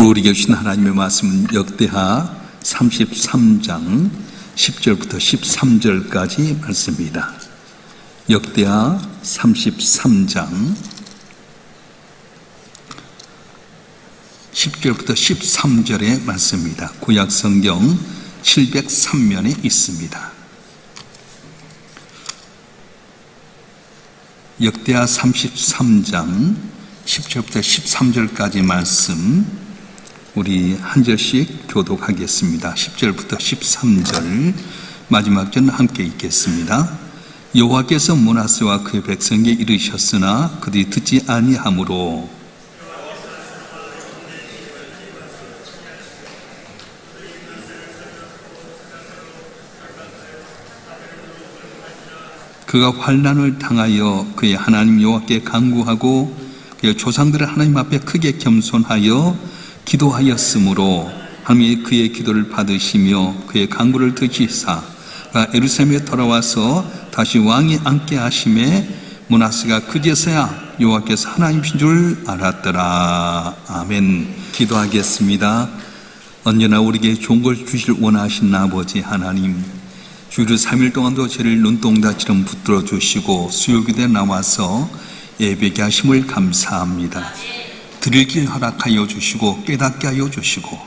우리에게 주신 하나님의 말씀은 역대하 33장 10절부터 13절까지 말씀입니다. 역대하 33장 10절부터 13절의 말씀입니다. 구약성경 703면에 있습니다. 역대하 33장 10절부터 13절까지 말씀 우리 한 절씩 교독하겠습니다. 10절부터 13절 마지막 절 함께 읽겠습니다. 여호와께서 므낫세와 그의 백성에게 이르셨으나 그들이 듣지 아니하므로 그가 환난을 당하여 그의 하나님 여호와께 간구하고 그의 조상들의 하나님 앞에 크게 겸손하여 기도하였으므로 하나님이 그의 기도를 받으시며 그의 간구를 들으시사 그가 예루살렘에 돌아와서 다시 왕이 앉게 하심에 므낫세가 그제서야 여호와께서 하나님이신 줄 알았더라. 아멘. 기도하겠습니다. 언제나 우리에게 좋은 걸 주실 원하신 아버지 하나님, 주일 3일 동안도 저를 눈동자처럼 붙들어 주시고 수요기도에 나와서 예배게 하심을 감사합니다. 들을 길 허락하여 주시고 깨닫게 하여 주시고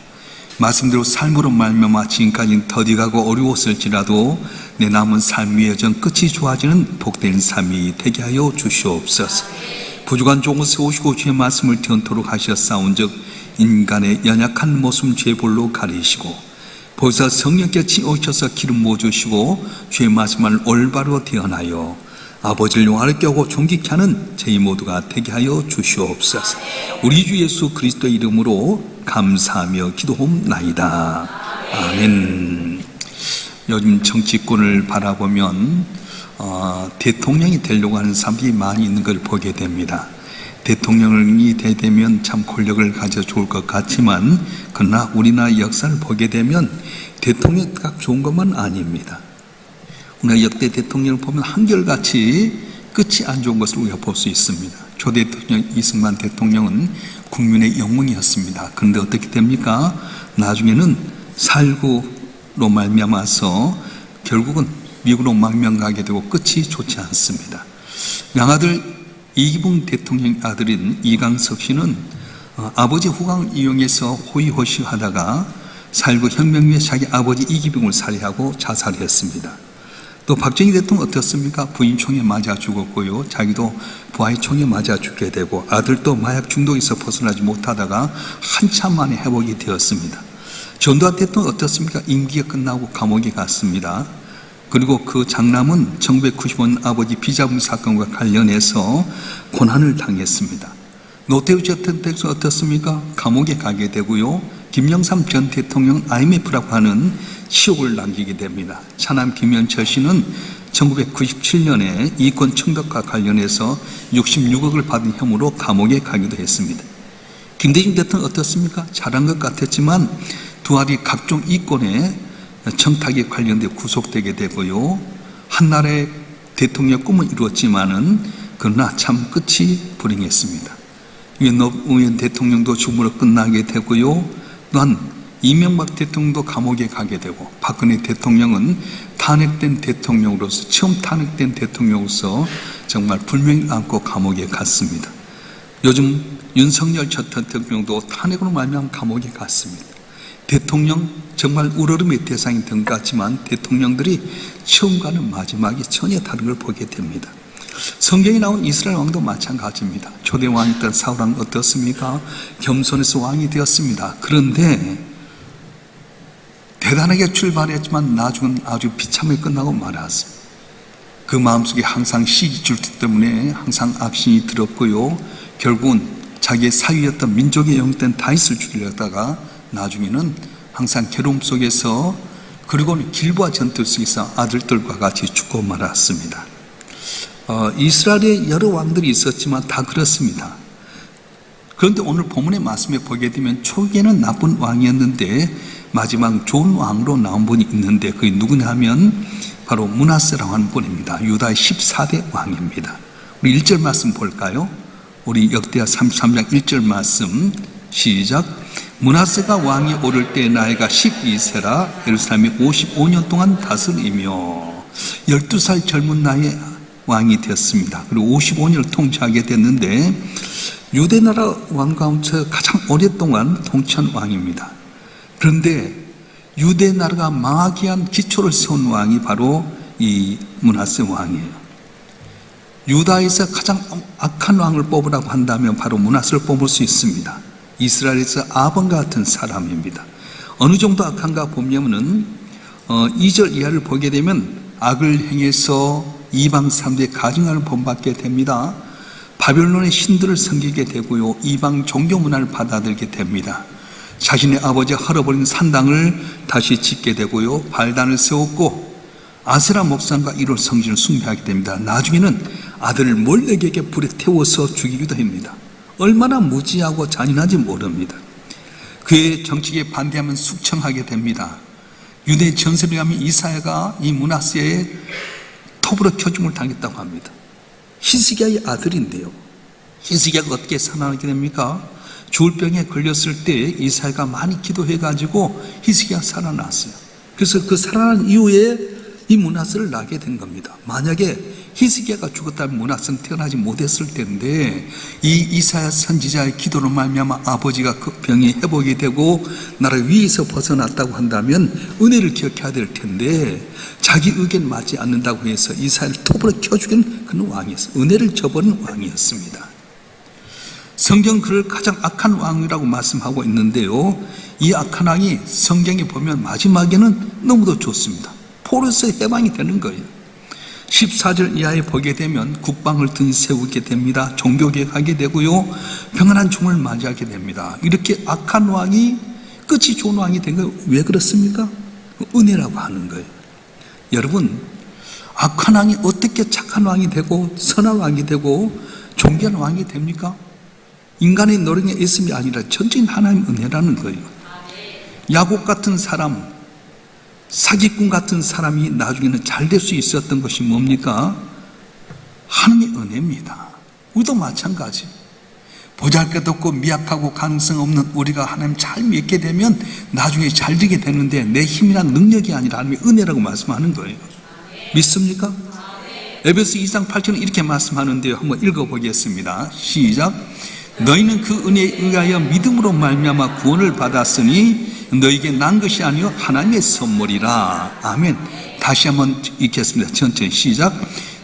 말씀대로 삶으로 말미암아 지금까지 더디가고 어려웠을지라도 내 남은 삶의 여정 끝이 좋아지는 복된 삶이 되게 하여 주시옵소서. 부족한 종을 세우시고 주의 말씀을 전토록 하셨사온즉 인간의 연약한 모습 주의 볼로 가리시고 보혜사 성령께 치오셔서 기름 부어주시고 주의 말씀을 올바로 대언하여 아버지를 영화롭게 하고 존귀케 하는 저희 모두가 되게 하여 주시옵소서. 우리 주 예수 그리스도의 이름으로 감사하며 기도하옵나이다. 아멘. 요즘 정치권을 바라보면 대통령이 되려고 하는 사람들이 많이 있는 걸 보게 됩니다. 대통령이 되면 참 권력을 가져 좋을 것 같지만 그러나 우리나라 역사를 보게 되면 대통령이 딱 좋은 것만 아닙니다. 우리가 역대 대통령을 보면 한결같이 끝이 안 좋은 것을 우리가 볼 수 있습니다. 초대 대통령 이승만 대통령은 국민의 영웅이었습니다. 그런데 어떻게 됩니까? 나중에는 살구로 말미암아서 결국은 미국으로 망명가게 되고 끝이 좋지 않습니다. 양아들 이기붕 대통령 아들인 이강석 씨는 아버지 후광을 이용해서 호의호식하다가 살구 혁명 후에 자기 아버지 이기붕을 살해하고 자살했습니다. 또 박정희 대통령 어떻습니까? 부인 총에 맞아 죽었고요. 자기도 부하의 총에 맞아 죽게 되고 아들도 마약 중독에서 벗어나지 못하다가 한참 만에 회복이 되었습니다. 전두환 대통령 어떻습니까? 임기가 끝나고 감옥에 갔습니다. 그리고 그 장남은 1995년 아버지 비자금 사건과 관련해서 고난을 당했습니다. 노태우 전 대통령 어떻습니까? 감옥에 가게 되고요. 김영삼 전 대통령 IMF라고 하는 치욕을 남기게 됩니다. 차남 김현철 씨는 1997년에 이권 청탁과 관련해서 66억을 받은 혐의로 감옥에 가기도 했습니다. 김대중 대통령 어떻습니까? 잘한 것 같았지만 두 아들이 각종 이권에 청탁에 관련돼 구속되게 되고요. 한나라의 대통령 꿈은 이루었지만은 그러나 참 끝이 불행했습니다. 노무현 대통령도 죽음으로 끝나게 되고요. 또한 이명박 대통령도 감옥에 가게 되고 박근혜 대통령은 탄핵된 대통령으로서 처음 탄핵된 대통령으로서 정말 불명을 안고 감옥에 갔습니다. 요즘 윤석열 전 대통령도 탄핵으로 말미암아 감옥에 갔습니다. 대통령 정말 우러름의 대상이 된 것 같지만 대통령들이 처음과는 마지막이 전혀 다른 걸 보게 됩니다. 성경에 나온 이스라엘 왕도 마찬가지입니다. 초대 왕이었던 사울 왕 어떻습니까? 겸손해서 왕이 되었습니다. 그런데 대단하게 출발했지만 나중은 아주 비참하게 끝나고 말았습니다. 그 마음속에 항상 시기 질투 때문에 항상 악신이 들었고요. 결국은 자기의 사위였던 민족의 영된 다윗을 죽이려다가 나중에는 항상 괴로움 속에서 그리고는 길보아 전투 속에서 아들들과 같이 죽고 말았습니다. 이스라엘에 여러 왕들이 있었지만 다 그렇습니다. 그런데 오늘 본문의 말씀에 보게 되면 초기에는 나쁜 왕이었는데 마지막 좋은 왕으로 나온 분이 있는데 그게 누구냐 하면 바로 므낫세라고 하는 분입니다. 유다의 14대 왕입니다. 우리 1절 말씀 볼까요? 우리 역대하 33장 1절 말씀 시작. 므낫세가 왕이 오를 때 나이가 12세라 예루살렘이 55년 동안 다스리며 12살 젊은 나이에 왕이 되었습니다. 그리고 55년을 통치하게 됐는데 유대나라 왕 가운데 가장 오랫동안 통치한 왕입니다. 그런데 유대나라가 망하기 위한 기초를 세운 왕이 바로 이 므낫세 왕이에요. 유다에서 가장 악한 왕을 뽑으라고 한다면 바로 므낫세를 뽑을 수 있습니다. 이스라엘에서 아본과 같은 사람입니다. 어느 정도 악한가 보면은 2절 이하를 보게 되면 악을 행해서 이방 사람들의 가증을 본받게 됩니다. 바벨론의 신들을 섬기게 되고요, 이방 종교 문화를 받아들이게 됩니다. 자신의 아버지가 헐어버린 산당을 다시 짓게 되고요, 발단을 세웠고 아세라 목상과 이롤 성신을 숭배하게 됩니다. 나중에는 아들을 몰렉에게 불에 태워서 죽이기도 합니다. 얼마나 무지하고 잔인한지 모릅니다. 그의 정책에 반대하면 숙청하게 됩니다. 유대 전설에 의하면 이사야가 이 므낫세의 톱으로 표중을 당했다고 합니다. 히스기야의 아들인데요, 히스기야가 어떻게 살아나게 됩니까? 죽을 병에 걸렸을 때 이사야가 많이 기도해가지고 히스기야가 살아났어요. 그래서 그 살아난 이후에 이 므낫세를 낳게 된 겁니다. 만약에 히스기야가 죽었다면 므낫세는 태어나지 못했을 텐데 이 이사야 선지자의 기도로 말미암아 아버지가 그 병이 회복이 되고 나라 위에서 벗어났다고 한다면 은혜를 기억해야 될 텐데 자기 의견 맞지 않는다고 해서 이사야를 톱으로 켜죽인 그런 왕이었어요. 은혜를 저버린 왕이었습니다. 성경 그를 가장 악한 왕이라고 말씀하고 있는데요, 이 악한 왕이 성경에 보면 마지막에는 너무도 좋습니다. 포로에서 해방이 되는 거예요. 14절 이하에 보게 되면 국방을 든 세우게 됩니다. 종교개혁하게 되고요, 평안한 종을 맞이하게 됩니다. 이렇게 악한 왕이 끝이 좋은 왕이 된 거예요. 왜 그렇습니까? 은혜라고 하는 거예요. 여러분, 악한 왕이 어떻게 착한 왕이 되고 선한 왕이 되고 존귀한 왕이 됩니까? 인간의 노력에 있음이 아니라 전적인 하나님 은혜라는 거예요. 야곱 같은 사람, 사기꾼 같은 사람이 나중에는 잘 될 수 있었던 것이 뭡니까? 하나님의 은혜입니다. 우리도 마찬가지. 보잘것없고 미약하고 가능성 없는 우리가 하나님 잘 믿게 되면 나중에 잘 되게 되는데 내 힘이나 능력이 아니라 하나님의 은혜라고 말씀하는 거예요. 믿습니까? 에베소 2장 8절은 이렇게 말씀하는데요, 한번 읽어보겠습니다. 시작. 너희는 그 은혜에 의하여 믿음으로 말미암아 구원을 받았으니 너에게 난 것이 아니요 하나님의 선물이라. 아멘. 다시 한번 읽겠습니다. 천천히 시작.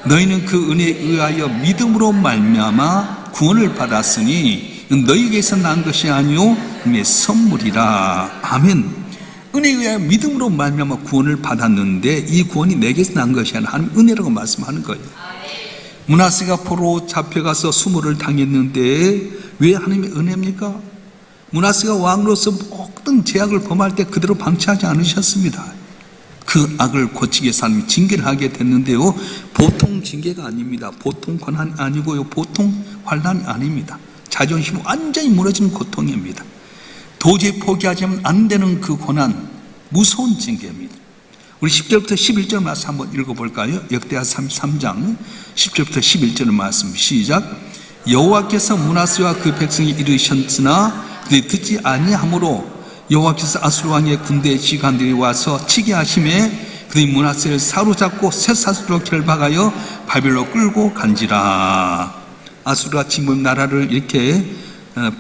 너희는 그 은혜에 의하여 믿음으로 말미암아 구원을 받았으니 너희에게서 난 것이 아니요 하나님의 선물이라. 아멘. 은혜에 의하여 믿음으로 말미암아 구원을 받았는데 이 구원이 내게서 난 것이 아니라 하나님 은혜라고 말씀하는 거예요. 므낫세가 포로로 잡혀가서 수모를 당했는데 왜 하나님의 은혜입니까? 므낫세가 왕으로서 모든 죄악을 범할 때 그대로 방치하지 않으셨습니다. 그 악을 고치기 위해서 하나님이 징계를 하게 됐는데요, 보통 징계가 아닙니다. 보통 고난이 아니고요, 보통 환난이 아닙니다. 자존심이 완전히 무너지는 고통입니다. 도저히 포기하자면 안 되는 그 고난, 무서운 징계입니다. 우리 10절부터 11절 말씀 한번 읽어볼까요? 역대하 33장 10절부터 11절 말씀 시작. 여호와께서 므낫세와 그 백성이 이르셨으나 그들이 듣지 아니하므로 여호와께서 아수르 왕의 군대의 지관들이 와서 치게 하심에 그들이 므낫세를 사로잡고 쇠사슬로 결박하여 바벨로 끌고 간지라. 아수르가 지금 나라를 이렇게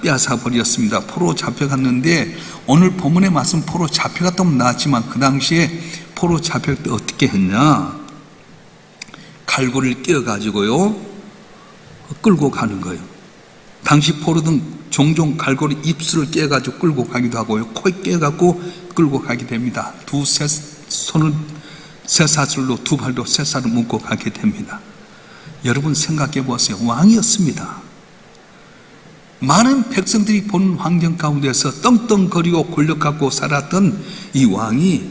빼앗아 버렸습니다. 포로 잡혀갔는데 오늘 본문의 말씀 포로 잡혀갔다면 나왔지만 그 당시에 포로 잡혀갈 때 어떻게 했냐, 갈고리를 끼워가지고요 끌고 가는 거예요. 당시 포로는 종종 갈고리 입술을 끼워가지고 끌고 가기도 하고요, 코에 끼워갖고 끌고 가게 됩니다. 손을 쇠사슬로, 두 발도 쇠사슬을 묶고 가게 됩니다. 여러분 생각해 보세요. 왕이었습니다. 많은 백성들이 보는 환경 가운데서 떵떵거리고 권력 갖고 살았던 이 왕이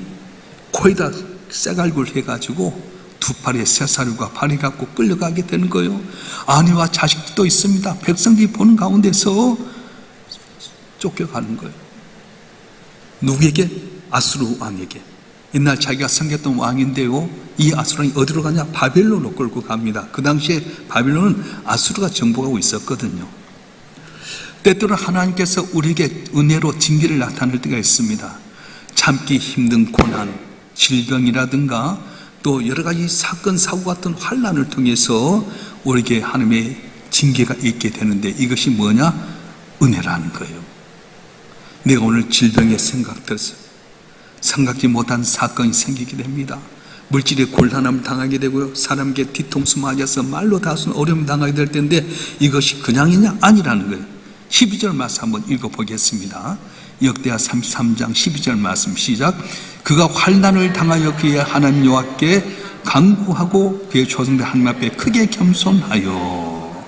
코에다 쇠갈고리를 해가지고 두 팔에 쇠사슬과 발이 갖고 끌려가게 되는 거예요. 아내와 자식도 있습니다. 백성들이 보는 가운데서 쫓겨가는 거예요. 누구에게? 아수르 왕에게. 옛날 자기가 섬겼던 왕인데요, 이 아수르 왕이 어디로 가냐? 바벨론으로 끌고 갑니다. 그 당시에 바벨론은 아수르가 정복하고 있었거든요. 때때로 하나님께서 우리에게 은혜로 징계를 나타낼 때가 있습니다. 참기 힘든 고난, 질병이라든가 또 여러 가지 사건, 사고 같은 환난을 통해서 우리에게 하나님의 징계가 있게 되는데, 이것이 뭐냐? 은혜라는 거예요. 내가 오늘 질병에 생각들어서 생각지 못한 사건이 생기게 됩니다. 물질의 곤란함을 당하게 되고요, 사람에게 뒤통수 맞아서 말로 다순 어려움을 당하게 될 텐데, 이것이 그냥이냐? 아니라는 거예요. 12절 말씀 한번 읽어보겠습니다. 역대하 33장 12절 말씀 시작. 그가 환난을 당하여 그의 하나님 여호와께 간구하고 그의 조상들 하나님 앞에 크게 겸손하여.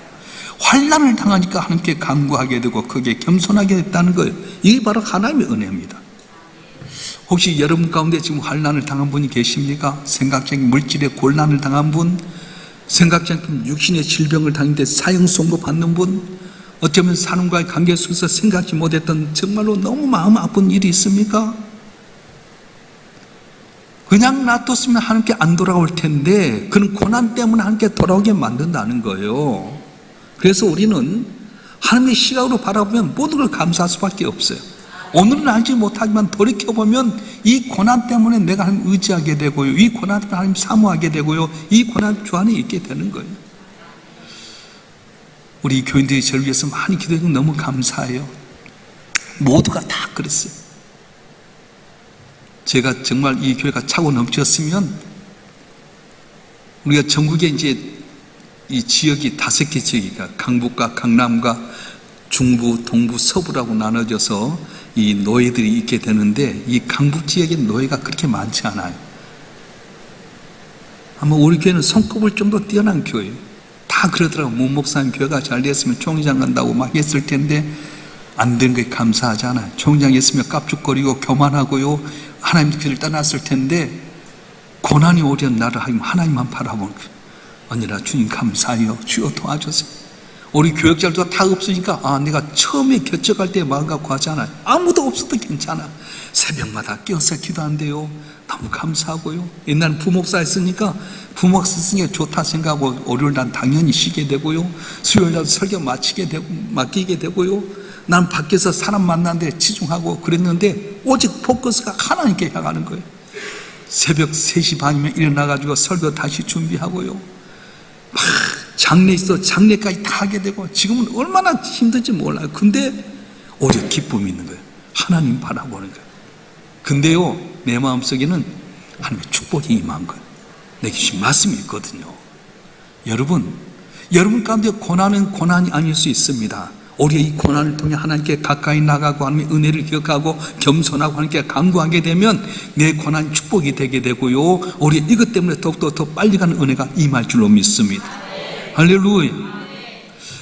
환난을 당하니까 하나님께 간구하게 되고 크게 겸손하게 됐다는 거예요. 이게 바로 하나님의 은혜입니다. 혹시 여러분 가운데 지금 환난을 당한 분이 계십니까? 생각적인 물질의 곤란을 당한 분, 생각적인 육신의 질병을 당했는데 사형 선고 받는 분, 어쩌면 사람과의 관계 속에서 생각지 못했던 정말로 너무 마음 아픈 일이 있습니까? 그냥 놔뒀으면 하나님께 안 돌아올 텐데 그런 고난 때문에 하나님께 돌아오게 만든다는 거예요. 그래서 우리는 하나님의 시각으로 바라보면 모든 걸 감사할 수밖에 없어요. 오늘은 알지 못하지만 돌이켜보면 이 고난 때문에 내가 하나님 의지하게 되고요, 이 고난 때문에 하나님 사모하게 되고요, 이 고난 주 안에 있게 되는 거예요. 우리 교인들이 저를 위해서 많이 기도해주고 너무 감사해요. 모두가 다 그랬어요. 제가 정말 이 교회가 차고 넘쳤으면 우리가 전국에 이제 이 지역이 5개 지역이니까 강북과 강남과 중부, 동부, 서부라고 나눠져서 이 노예들이 있게 되는데, 이 강북 지역에 노예가 그렇게 많지 않아요. 아마 우리 교회는 손꼽을 정도 뛰어난 교회예요. 다 그러더라고. 문 목사님 교회가 잘 됐으면 총회장 간다고 막 했을 텐데 안 된 거에 감사하잖아요. 총회장 했으면 깝죽거리고 교만하고요, 하나님 길을 떠났을 텐데 고난이 오련 나를 하나님만 바라보는 거예요. 언니라 주님 감사해요. 주여 도와주세요. 우리 교역자들도 다 없으니까 내가 처음에 개척할 때 마음 갖고 하잖아요. 아무도 없어도 괜찮아. 새벽마다 깨어서 기도한대요. 너무 감사하고요. 옛날에 부목사 했으니까 부목사 쓰는 게 좋다 생각하고 월요일 난 당연히 쉬게 되고요, 수요일 날 설교 맡기게 되고요, 난 밖에서 사람 만나는데 치중하고 그랬는데 오직 포커스가 하나님께 향하는 거예요. 새벽 3시 반이면 일어나가지고 설교 다시 준비하고요, 막 장례 있어 장례까지 다 하게 되고, 지금은 얼마나 힘든지 몰라요. 근데 오히려 기쁨이 있는 거예요. 하나님 바라보는 거예요. 근데요, 내 마음속에는 하나님의 축복이 임한 거예요. 내게 주신 말씀이 있거든요. 여러분 가운데 고난은 고난이 아닐 수 있습니다. 우리가 이 고난을 통해 하나님께 가까이 나가고 하나님의 은혜를 기억하고 겸손하고 하나님께 간구하게 되면 내 고난이 축복이 되게 되고요, 우리 이것 때문에 더욱더 더 빨리 가는 은혜가 임할 줄로 믿습니다. 할렐루야.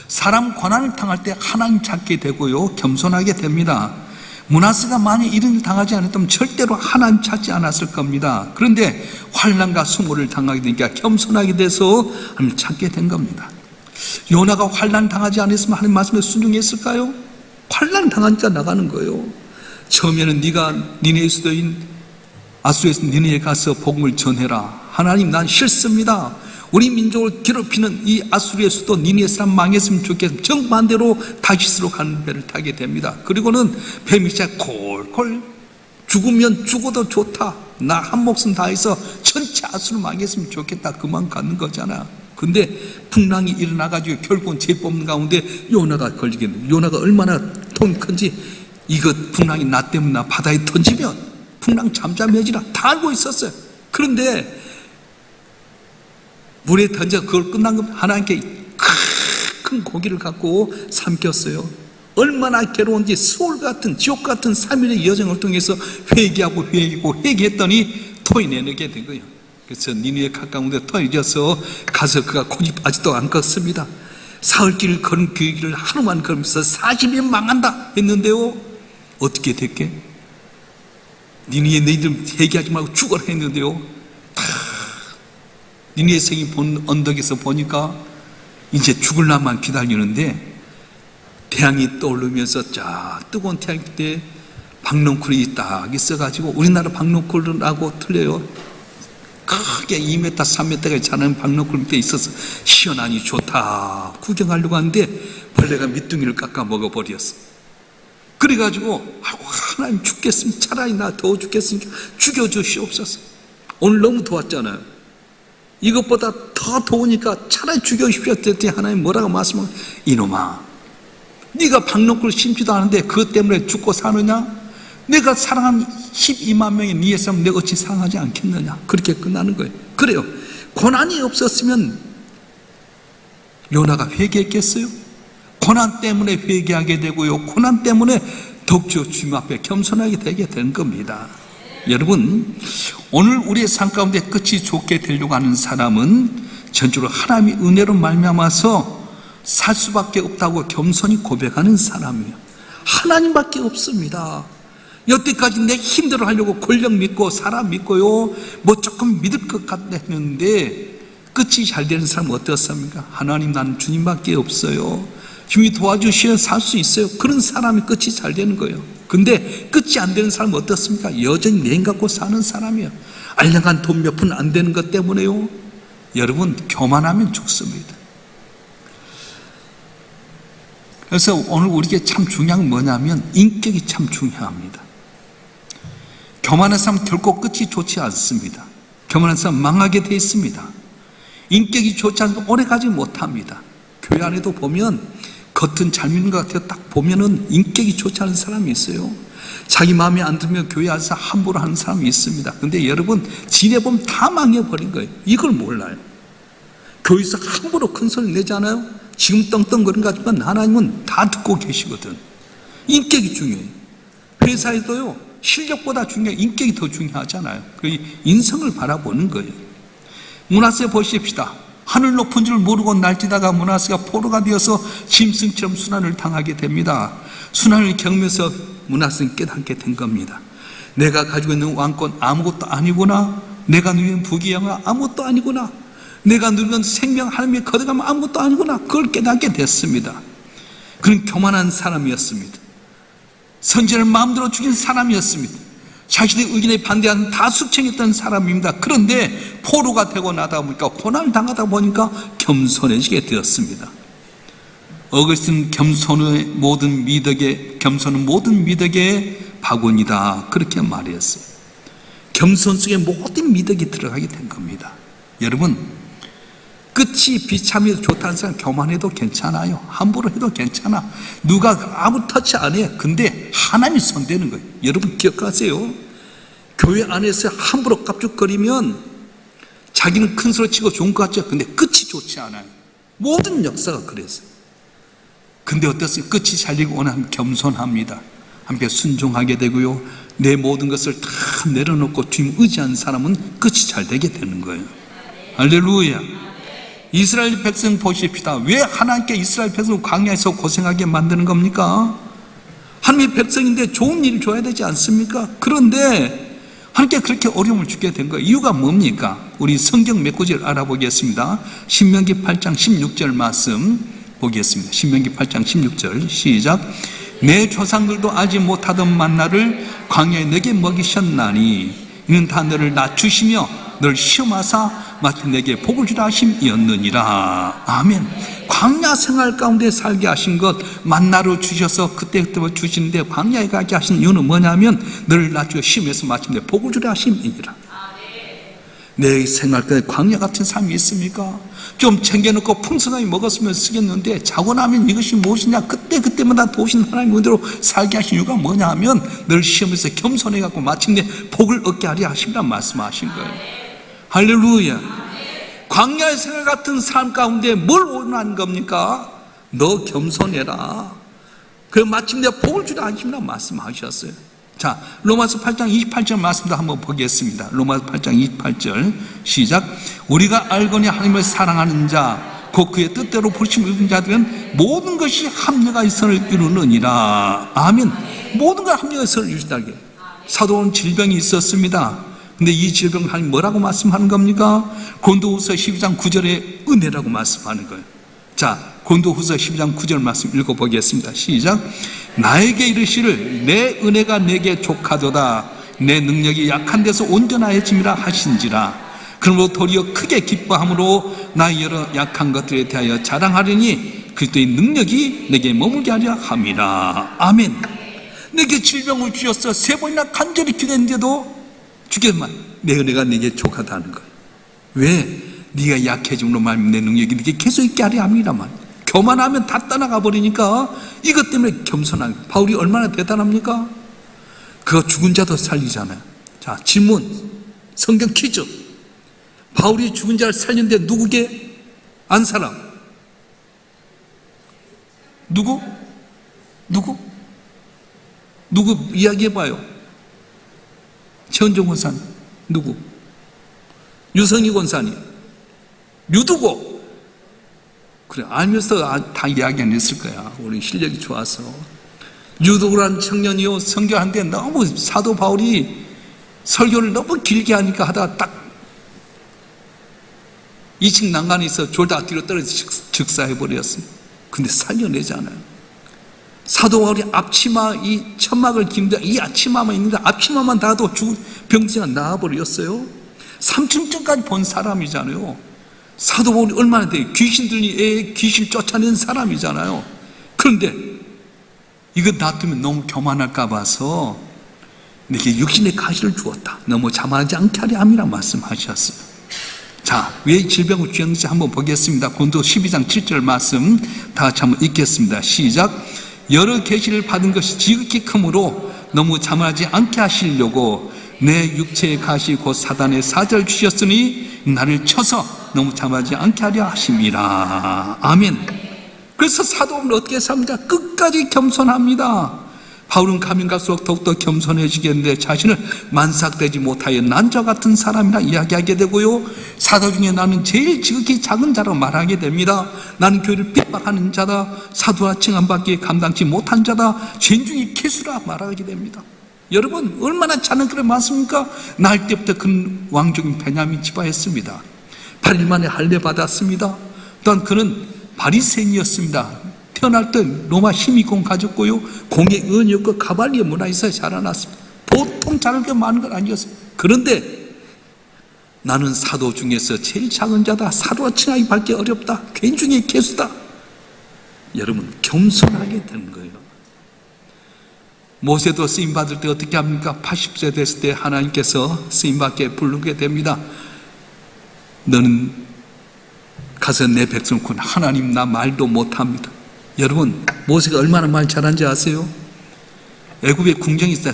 사람 고난을 당할 때 하나님 찾게 되고요, 겸손하게 됩니다. 므낫세가 만약 이런 일 당하지 않았다면 절대로 하나님 찾지 않았을 겁니다. 그런데 환난과 수모를 당하게 되니까 겸손하게 돼서 하나님 찾게 된 겁니다. 요나가 환난 당하지 않았으면 하나님 말씀에 순종했을까요? 환난 당하니까 나가는 거예요. 처음에는 네가 니네의 수도인 아수르에서 니네에 가서 복음을 전해라. 하나님 난 싫습니다. 우리 민족을 괴롭히는 이 아수르의 수도 니네 사람 망했으면 좋겠습니다. 정반대로 다시스로 가는 배를 타게 됩니다. 그리고는 뱀이 시작 콜콜 죽으면 죽어도 좋다. 나 한 목숨 다해서 전체 아수르 망했으면 좋겠다. 그만 가는 거잖아. 근데 풍랑이 일어나가지고 결국은 죄 뽑는 가운데 요나가 걸리게 됩니다. 요나가 얼마나 통이 큰지, 이것 풍랑이 나 때문에 나 바다에 던지면 풍랑 잠잠해지라 다 알고 있었어요. 그런데 물에 던져 그걸 끝난 겁니다. 하나님께 큰 고기를 갖고 삼켰어요. 얼마나 괴로운지 수월 같은 지옥 같은 3일의 여정을 통해서 회개했더니 토해내게 된 거예요. 그래서 니느웨 가까운 데 터져서 가서 그가 고집 아직도 안 껐습니다. 사흘길을 걸은 그 길을 하루만 걸으면서 40일 망한다 했는데요, 어떻게 됐게? 니느웨 너희들 회개하지 말고 죽어라 했는데요, 니느웨 성이 본 언덕에서 보니까 이제 죽을 날만 기다리는데 태양이 떠오르면서 자 뜨거운 태양 때 박농쿨이 딱 있어가지고, 우리나라 박농쿨하고 틀려요. 크게 2m, 3m가 자라는 박농쿨 밑에 있어서 시원하니 좋다 구경하려고 하는데 벌레가 밑둥이를 깎아 먹어버렸어. 그래가지고 하나님 죽겠으면 차라리 나 더워 죽겠으니까 죽여주시옵소서. 오늘 너무 더웠잖아요. 이것보다 더 더우니까 차라리 죽여주십시오 했더니 하나님 뭐라고 말씀하세요? 이놈아, 네가 박농구를 심지도 않은데 그것 때문에 죽고 사느냐? 내가 사랑한 12만 명의 네 사람 내가 어찌 사랑하지 않겠느냐? 그렇게 끝나는 거예요. 그래요. 고난이 없었으면 요나가 회개했겠어요? 고난 때문에 회개하게 되고요, 고난 때문에 더욱더 주님 앞에 겸손하게 되게 되는 겁니다. 여러분, 오늘 우리의 삶 가운데 끝이 좋게 되려고 하는 사람은 전적으로 하나님의 은혜로 말미암아서 살 수밖에 없다고 겸손히 고백하는 사람이에요. 하나님밖에 없습니다. 여태까지 내 힘대로 하려고 권력 믿고 사람 믿고요, 뭐 조금 믿을 것 같았는데 끝이 잘 되는 사람은 어떻습니까? 하나님, 나는 주님밖에 없어요. 주님이 도와주셔야 살 수 있어요. 그런 사람이 끝이 잘 되는 거예요. 근데 끝이 안 되는 사람은 어떻습니까? 여전히 내 힘 갖고 사는 사람이에요. 알량한 돈 몇 푼 안 되는 것 때문에요. 여러분, 교만하면 죽습니다. 그래서 오늘 우리에게 참 중요한 건 뭐냐면 인격이 참 중요합니다. 교만한 사람은 결코 끝이 좋지 않습니다. 교만한 사람은 망하게 되어 있습니다. 인격이 좋지 않으면 오래 가지 못합니다. 교회 안에도 보면 겉은 잘 믿는 것 같아요. 딱 보면은 인격이 좋지 않은 사람이 있어요. 자기 마음에 안 들면 교회 안에서 함부로 하는 사람이 있습니다. 근데 여러분, 지내보면 다 망해버린 거예요. 이걸 몰라요. 교회에서 함부로 큰 소리 내잖아요. 지금 떵떵거리는 것 같지만 하나님은 다 듣고 계시거든. 인격이 중요해요. 회사에도요, 실력보다 중요해. 인격이 더 중요하잖아요. 그 인성을 바라보는 거예요. 므낫세 보십시다. 하늘 높은 줄 모르고 날뛰다가 므낫세가 포로가 되어서 짐승처럼 순환을 당하게 됩니다. 순환을 겪으면서 므낫세는 깨닫게 된 겁니다. 내가 가지고 있는 왕권 아무것도 아니구나. 내가 누리는 부귀영화 아무것도 아니구나. 내가 누리는 생명 하나님의 거듭감 아무것도 아니구나. 그걸 깨닫게 됐습니다. 그런 교만한 사람이었습니다. 선지자를 마음대로 죽인 사람이었습니다. 자신의 의견에 반대하는 다 숙청했던 사람입니다. 그런데 포로가 되고 나다 보니까, 고난을 당하다 보니까 겸손해지게 되었습니다. 어거스틴은 겸손은 모든 미덕의 바구니다, 그렇게 말했어요. 겸손 속에 모든 미덕이 들어가게 된 겁니다. 여러분, 끝이 비참해도 좋다는 사람 교만해도 괜찮아요. 함부로 해도 괜찮아. 누가 아무 터치 안 해. 근데 하나님이 손대는 거예요. 여러분 기억하세요. 교회 안에서 함부로 깝죽거리면 자기는 큰 소리 치고 좋은 것 같죠. 근데 끝이 좋지 않아요. 모든 역사가 그랬어요. 근데 어떻습니까? 끝이 잘 되고 원하면 겸손합니다. 함께 순종하게 되고요, 내 모든 것을 다 내려놓고 주님 의지하는 사람은 끝이 잘 되게 되는 거예요. 할렐루야. 이스라엘 백성 보십시다. 왜 하나님께 이스라엘 백성을 광야에서 고생하게 만드는 겁니까? 하나님의 백성인데 좋은 일을 줘야 되지 않습니까? 그런데 하나님께 그렇게 어려움을 주게 된 거예요. 이유가 뭡니까? 우리 성경 몇 구절 알아보겠습니다. 신명기 8장 16절 말씀 보겠습니다. 신명기 8장 16절 시작. 내 조상들도 알지 못하던 만나를 광야에 내게 먹이셨나니 이는 다 너를 낮추시며 널 시험하사 마치 내게 복을 주라 하심이었느니라. 아멘. 광야 생활 가운데 살게 하신 것, 만나로 주셔서 그때부터 주시는데 광야에 가게 하신 이유는 뭐냐면 너를 낮추어 시험해서 마침내 복을 주라 하심이니라. 내 생활 가운데 광야 같은 삶이 있습니까? 좀 챙겨놓고 풍성하게 먹었으면 쓰겠는데 자고 나면 이것이 무엇이냐? 그때마다 도우신 하나님 은혜로 살게 하신 이유가 뭐냐 하면 늘 시험에서 겸손해갖고 마침내 복을 얻게 하려 하신다는 말씀하신 거예요. 할렐루야. 광야의 생활 같은 삶 가운데 뭘 원하는 겁니까? 너 겸손해라. 그 마침내 복을 주라 하신다는 말씀하셨어요. 자, 로마서 8장 28절 말씀도 한번 보겠습니다. 로마서 8장 28절 시작. 우리가 알거니 하나님을 사랑하는 자 곧 그의 뜻대로 부르심을 입은 자들은 모든 것이 합력하여 선을 이루느니라. 아멘. 모든 것 합력하여 선을 이루시다. 사도는 질병이 있었습니다. 근데 이 질병을 하나님 뭐라고 말씀하는 겁니까? 고린도후서 12장 9절에 은혜라고 말씀하는 거예요. 자, 고린도후서 12장 9절 말씀 읽어보겠습니다. 시작. 나에게 이르시를 내 은혜가 내게 족하도다. 내 능력이 약한 데서 온전하여짐이라 하신지라. 그러므로 도리어 크게 기뻐함으로 나의 여러 약한 것들에 대하여 자랑하려니 그리스도의 능력이 내게 머물게 하려 함이라. 아멘. 내게 질병을 주셨어. 3번이나 간절히 기도했는데도 주께서만 내 은혜가 내게 족하다는 거예요. 왜? 네가 약해짐으로 말하면 내 능력이 네게 계속 있게 하려 함이라만. 교만하면 다 떠나가 버리니까 이것 때문에 겸손한 바울이 얼마나 대단합니까? 그거 죽은 자도 살리잖아요. 자, 질문, 성경 퀴즈. 바울이 죽은 자를 살렸는데 누구게 안 살아? 누구 이야기해봐요. 최은종 권사님 누구? 유성희 권사님 유두고. 그래, 알면서 다 이야기 안 했을 거야. 우리 실력이 좋아서. 유두고라는 청년이요, 선교하는데 너무 사도 바울이 설교를 너무 길게 하니까 하다가 딱 2층 난간에 있어 졸다가 뒤로 떨어져 즉사해버렸어요. 근데 살려내잖아요. 사도 바울이 앞치마, 이 천막을 깁는데 이 앞치마만 있는데 앞치마만 닿아도 병자가 나아버렸어요. 3층까지 본 사람이잖아요. 사도 바울이 얼마나 돼요? 귀신 들니 애 귀신 쫓아낸 사람이잖아요. 그런데 이거 놔두면 너무 교만할까 봐서 내게 육신의 가시를 주었다. 너무 자만하지 않게 하려 함이라 말씀하셨어요. 자, 왜 질병을 주셨는지 한번 보겠습니다. 고린도 12장 7절 말씀 다 같이 한번 읽겠습니다. 시작. 여러 계시를 받은 것이 지극히 크므로 너무 자만하지 않게 하시려고 내 육체의 가시 곧 사단의 사자를 주셨으니 나를 쳐서 너무 자만하지 않게 하려 하심이라. 아멘. 그래서 사도 바울은 어떻게 삽니까? 끝까지 겸손합니다. 바울은 가면 갈수록 더욱더 겸손해지겠는데 자신을 만삭되지 못하여 난자 같은 사람이라 이야기하게 되고요, 사도 중에 나는 제일 지극히 작은 자로 말하게 됩니다. 나는 교회를 핍박하는 자다, 사도라 칭함받기에 감당치 못한 자다, 죄인 중에 개수라 말하게 됩니다. 여러분, 얼마나 자는 글이 많습니까? 날 때부터 그는 왕족인 베냐민 지파였습니다. 8일 만에 할례 받았습니다. 또한 그는 바리새인이었습니다. 태어날 때 로마 힘이공 가졌고요, 공의 의원이었고 가발리의 문화에서 자라났습니다. 보통 자는 게 많은 건 아니었어요. 그런데 나는 사도 중에서 제일 작은 자다, 사도와 칭하기 받기 어렵다, 죄인 중에 개수다. 여러분, 겸손하게 되는 거예요. 모세도 쓰임받을 때 어떻게 합니까? 80세 됐을 때 하나님께서 쓰임받게 부르게 됩니다. 너는 가서 내 백성을 구원. 하나님, 나 말도 못합니다. 여러분, 모세가 얼마나 말 잘하는지 아세요? 애굽에 궁정이 있어요.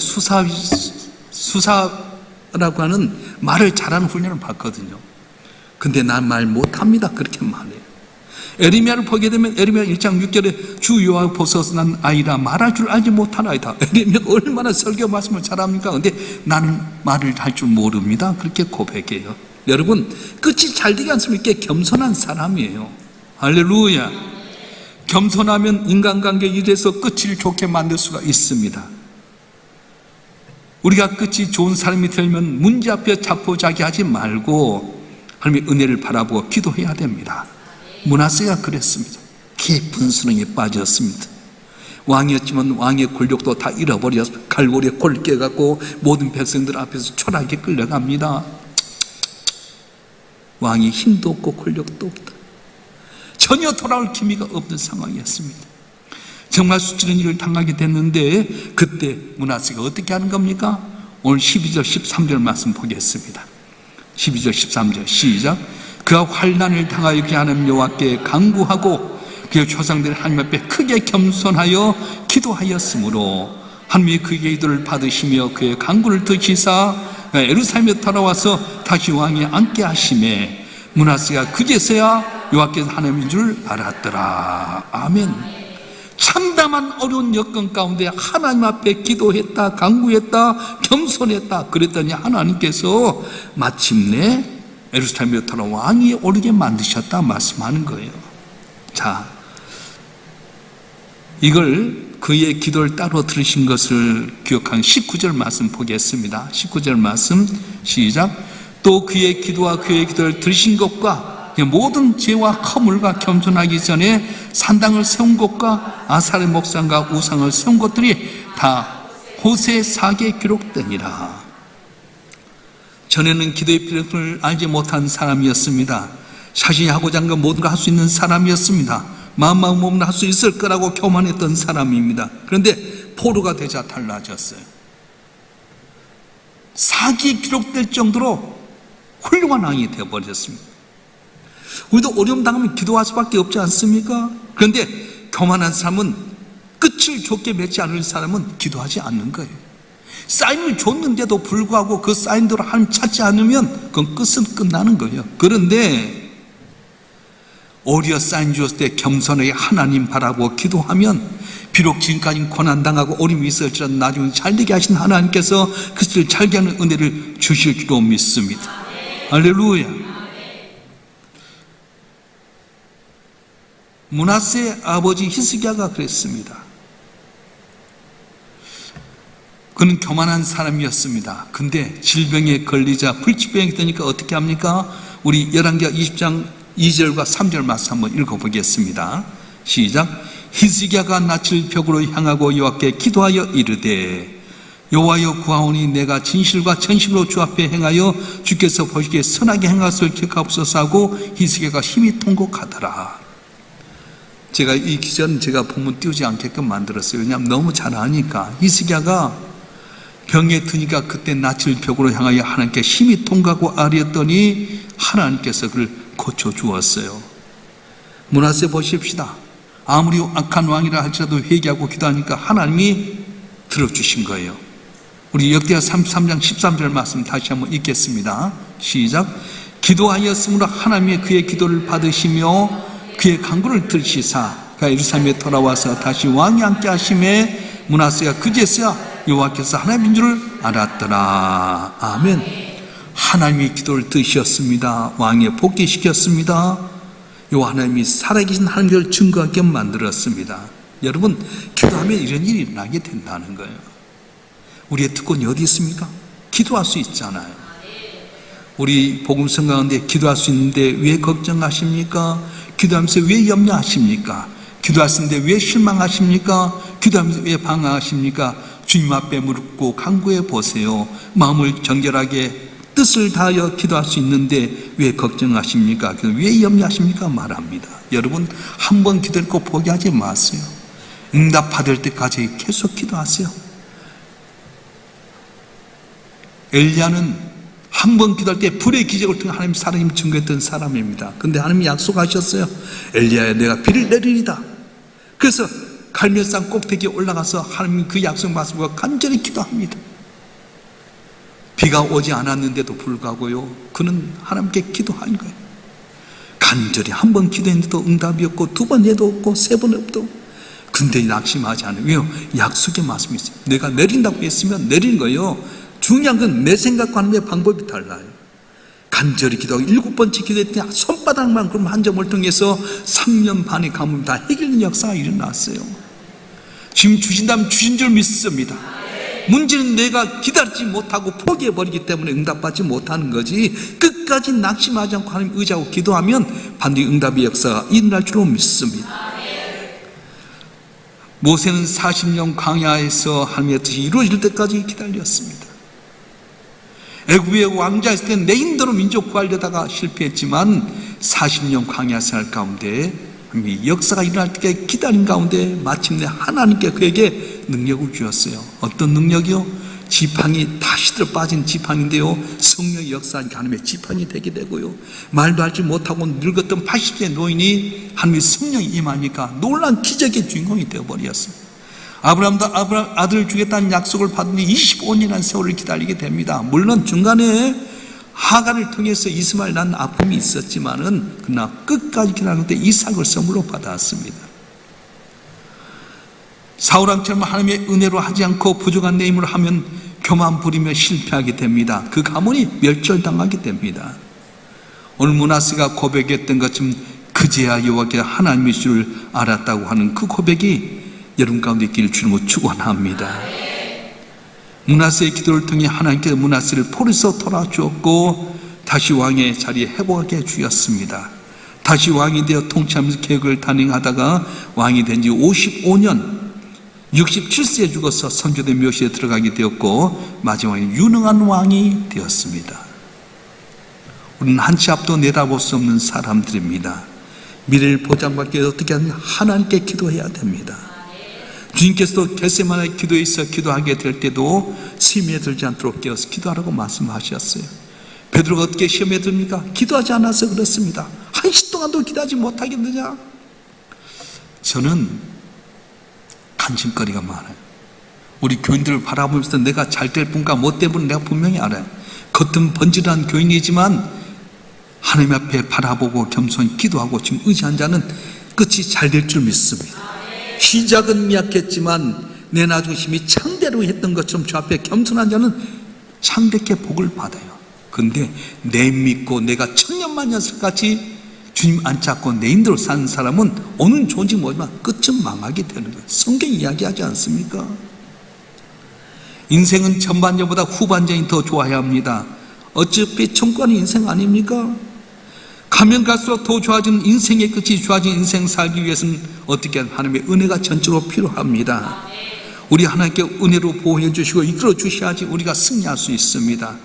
수사라고 하는 말을 잘하는 훈련을 받거든요. 근데 난 말 못합니다, 그렇게 말해요. 에레미야를 보게 되면 에레미야 1장 6절에 주 여호와 보소서, 난 아이라 말할 줄 알지 못하나이다. 에레미야가 얼마나 설교 말씀을 잘합니까? 근데 나는 말을 할 줄 모릅니다, 그렇게 고백해요. 여러분, 끝이 잘 되지 않습니까? 겸손한 사람이에요. 할렐루야. 겸손하면 인간관계 일에서 끝을 좋게 만들 수가 있습니다. 우리가 끝이 좋은 사람이 되려면 문제 앞에 자포자기하지 말고 하나님의 은혜를 바라보고 기도해야 됩니다. 므낫세가 그랬습니다. 깊은 수렁에 빠졌습니다. 왕이었지만 왕의 권력도 다 잃어버려서 갈고리에 골 깨갖고 모든 백성들 앞에서 초라하게 끌려갑니다. 왕이 힘도 없고 권력도 없다. 전혀 돌아올 기미가 없는 상황이었습니다. 정말 수치는 일을 당하게 됐는데 그때 므낫세가 어떻게 하는 겁니까? 오늘 12절 13절 말씀 보겠습니다. 12절 13절 시작. 그가 환난을 당하여 그 하나님 여호와께 간구하고 그의 조상들 하나님 앞에 크게 겸손하여 기도하였으므로 하나님이 그의 기도를 받으시며 그의 간구를 들으시사 예루살렘에 돌아와서 다시 왕에 앉게 하시매 므낫세가 그제서야 여호와께서 하나님인 줄 알았더라. 아멘. 참담한 어려운 여건 가운데 하나님 앞에 기도했다, 간구했다, 겸손했다. 그랬더니 하나님께서 마침내 예루살렘에 돌아와 왕위에 오르게 만드셨다 말씀하는 거예요. 자, 이걸 그의 기도를 따로 들으신 것을 기억한 19절 말씀 보겠습니다. 19절 말씀 시작. 또 그의 기도와 그의 기도를 들으신 것과 모든 죄와 허물과 겸손하기 전에 산당을 세운 것과 아사의 목상과 우상을 세운 것들이 다 호세사기에 기록되니라. 전에는 기도의 필요성을 알지 못한 사람이었습니다. 자신이 하고자 하는 것 모든 걸 할 수 있는 사람이었습니다. 마음먹으면 할 수 있을 거라고 교만했던 사람입니다. 그런데 포로가 되자 달라졌어요. 사기에 기록될 정도로 훌륭한 왕이 되어버렸습니다. 우리도 어려움 당하면 기도할 수밖에 없지 않습니까? 그런데 교만한 사람은, 끝을 좋게 맺지 않을 사람은 기도하지 않는 거예요. 사인을 줬는데도 불구하고 그 사인대로 하나님 찾지 않으면 그건 끝은 끝나는 거예요. 그런데 오히려 사인 주었을 때 겸손하게 하나님 바라보고 기도하면 비록 지금까지 고난당하고 어려움이 있을지라도 나중에 잘되게 하신 하나님께서 그것을 잘게 하는 은혜를 주실 줄로 믿습니다. 할렐루야. 므낫세의 아버지 히스기야가 그랬습니다. 그는 교만한 사람이었습니다. 근데 질병에 걸리자, 불치병이 되니까 어떻게 합니까? 우리 열왕기하 20장 2절과 3절 말씀 한번 읽어보겠습니다. 시작. 히스기야가 낯을 벽으로 향하고 여호와께 기도하여 이르되, 여호와여 구하오니 내가 진실과 전심으로 주 앞에 행하여 주께서 보시기에 선하게 행하실 기억하옵소서 하고 히스기야가 힘이 통곡하더라. 제가 이 기절은 제가 본문 띄우지 않게끔 만들었어요. 왜냐하면 너무 잘 아니까. 히스기야가 병에 드니까 그때 낯을 벽으로 향하여 하나님께 힘이 통곡하고 아뢰었더니 하나님께서 그를 고쳐주었어요. 므낫세 보십시다. 아무리 악한 왕이라 할지라도 회개하고 기도하니까 하나님이 들어주신 거예요. 우리 역대하 33장 13절 말씀 다시 한번 읽겠습니다. 시작. 기도하였으므로 하나님이 그의 기도를 받으시며 그의 간구를 들으시사 그가 예루살렘에 돌아와서 다시 왕이 함께 하심에 므낫세가 그제서야 여호와께서 하나님인 줄 알았더라. 아멘. 하나님이 기도를 들으셨습니다. 왕에 복귀시켰습니다. 여호와 하나님이 살아계신 하나님을 증거하게 만들었습니다. 여러분, 기도하면 이런 일이 일어나게 된다는 거예요. 우리의 특권이 어디 있습니까? 기도할 수 있잖아요. 우리 복음성 가운데 기도할 수 있는데 왜 걱정하십니까? 기도하면서 왜 염려하십니까? 기도하시는데 왜 실망하십니까? 기도하면서 왜 방황하십니까? 주님 앞에 무릎 꿇고 간구해 보세요. 마음을 정결하게 뜻을 다하여 기도할 수 있는데 왜 걱정하십니까? 왜 염려하십니까? 말합니다. 여러분, 한 번 기도했고 포기하지 마세요. 응답 받을 때까지 계속 기도하세요. 엘리야는 한 번 기도할 때 불의 기적을 통해 하나님 살아있는 증거했던 사람입니다. 그런데 하나님이 약속하셨어요. 엘리야야, 내가 비를 내리리다. 그래서 갈멜산 꼭대기에 올라가서 하나님 그 약속 말씀과 간절히 기도합니다. 비가 오지 않았는데도 불구하고요, 그는 하나님께 기도한 거예요. 간절히 한 번 기도했는데도 응답이 없고, 두 번 해도 없고, 세 번 없고. 근데 낙심하지 않아요. 왜요? 약속의 말씀이 있어요. 내가 내린다고 했으면 내린 거예요. 중요한 건 내 생각과 하나님의 방법이 달라요. 간절히 기도하고 7번째 기도했더니 손바닥만큼 한 점을 통해서 3년 반의 가뭄이 다 해결된 역사가 일어났어요. 지금 주신다면 주신 줄 믿습니다. 문제는 내가 기다리지 못하고 포기해버리기 때문에 응답받지 못하는 거지, 끝까지 낙심하지 않고 하나님 의지하고 기도하면 반드시 응답의 역사가 일어날 줄로 믿습니다. 모세는 40년 광야에서 하나님의 뜻이 이루어질 때까지 기다렸습니다. 애굽의 왕자였을 때 내 힘대로 민족 구하려다가 실패했지만 40년 광야 생활 가운데 역사가 일어날 때까지 기다린 가운데 마침내 하나님께 그에게 능력을 주었어요. 어떤 능력이요? 지팡이 다시 들어 빠진 지팡인데요, 성령의 역사하니까 하나님의 지팡이 되게 되고요, 말도 하지 못하고 늙었던 80세 노인이 하나님의 성령이 임하니까 놀라운 기적의 주인공이 되어버렸어요. 아브라함도 아브라함 아들을 주겠다는 약속을 받은 뒤 25년이라는 세월을 기다리게 됩니다. 물론 중간에 하갈을 통해서 이스마엘 낳은 아픔이 있었지만은 그러나 끝까지 기다리는데 이삭을 선물로 받았습니다. 사울왕처럼 하나님의 은혜로 하지 않고 부족한 내 힘으로 하면 교만 부리며 실패하게 됩니다. 그 가문이 멸절당하게 됩니다. 오늘 므낫세가 고백했던 것처럼 그제야 여호와께 하나님의 줄을 알았다고 하는 그 고백이 여러분 가운데 있기를 주님으로 축원합니다. 므낫세의 기도를 통해 하나님께서 므낫세를 포로에서 돌아주었고 다시 왕의 자리에 회복하게 해주셨습니다. 다시 왕이 되어 통치하면서 계획을 단행하다가 왕이 된 지 55년 67세에 죽어서 선조된 묘시에 들어가게 되었고 마지막에 유능한 왕이 되었습니다. 우리는 한 치 앞도 내다볼 수 없는 사람들입니다. 미래를 보장받기 위해서 어떻게 하느냐? 하나님께 기도해야 됩니다. 주님께서도 겟세마네 기도에서 기도하게 될 때도 시험에 들지 않도록 깨어서 기도하라고 말씀하셨어요. 베드로가 어떻게 시험에 듭니까? 기도하지 않아서 그렇습니다. 1시 동안도 기도하지 못하겠느냐? 저는 관심거리가 많아요. 우리 교인들을 바라보면서 내가 잘 될 분과 못 될 분은 내가 분명히 알아요. 겉은 번지르한 교인이지만 하나님 앞에 바라보고 겸손히 기도하고 지금 의지한 자는 끝이 잘 될 줄 믿습니다. 시작은 미약했지만 내 나중 힘이 창대로 했던 것처럼 주 앞에 겸손한 자는 창대케 복을 받아요. 근데 내 믿고 내가 천년만년같이 주님 안 찾고 내 힘대로 사는 사람은 오는 좋은지 모르지만 끝은 망하게 되는 거예요. 성경이 이야기하지 않습니까? 인생은 전반전보다 후반전이 더 좋아야 합니다. 어차피 천국은 인생 아닙니까? 가면 갈수록 더 좋아진 인생의 끝이 좋아진 인생 살기 위해서는 어떻게 하나님의 은혜가 전적으로 필요합니다. 우리 하나님께 은혜로 보호해 주시고 이끌어 주셔야지 우리가 승리할 수 있습니다.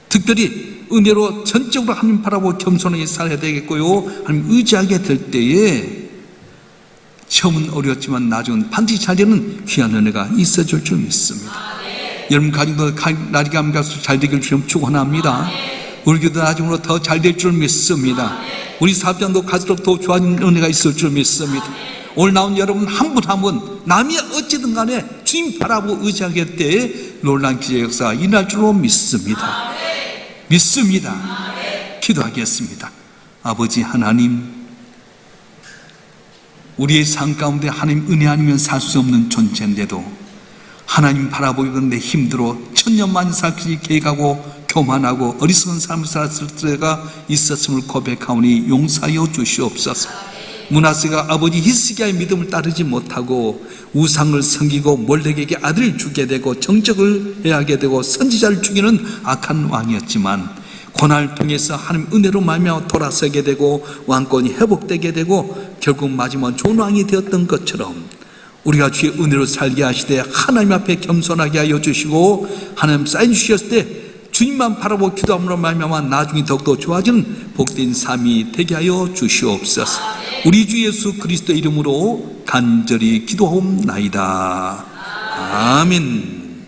특별히 은혜로 전적으로 하나님 바라보고 겸손하게 살아야 되겠고요, 하나님 의지하게 될 때에 처음은 어렵지만 나중은 반드시 잘 되는 귀한 은혜가 있어줄 줄 믿습니다. 여러분 가정도 날이 가면 갈수록 잘 되길 주님 축원합니다. 우리 교도 나중으로 더 잘 될 줄 믿습니다. 우리 사업장도 갈수록 더 좋아지는 은혜가 있을 줄 믿습니다. 오늘 나온 여러분 한 분 한 분 남이 어찌든 간에 주님 바라보고 의지하게 될 때에 놀라운 기적 역사가 일어날 줄로 믿습니다. 믿습니다. 기도하겠습니다. 아버지 하나님, 우리의 삶 가운데 하나님 은혜 아니면 살 수 없는 존재인데도 하나님 바라보기는 내 힘들어 천년만년까지 계획하고 교만하고 어리석은 삶을 살았을 때가 있었음을 고백하오니 용서하여 주시옵소서. 므낫세가 아버지 히스기야의 믿음을 따르지 못하고 우상을 섬기고 몰렉에게 아들을 주게 되고 정적을 해하게 되고 선지자를 죽이는 악한 왕이었지만 고난을 통해서 하나님 은혜로 말미암아 돌아서게 되고 왕권이 회복되게 되고 결국 마지막 좋은 왕이 되었던 것처럼 우리가 주의 은혜로 살게 하시되 하나님 앞에 겸손하게 하여 주시고 하나님 사인 주셨을 때 주님만 바라보고 기도함으로 말미암아 나중에 더욱더 좋아지는 복된 삶이 되게 하여 주시옵소서. 우리 주 예수 그리스도 이름으로 간절히 기도하옵나이다. 아멘.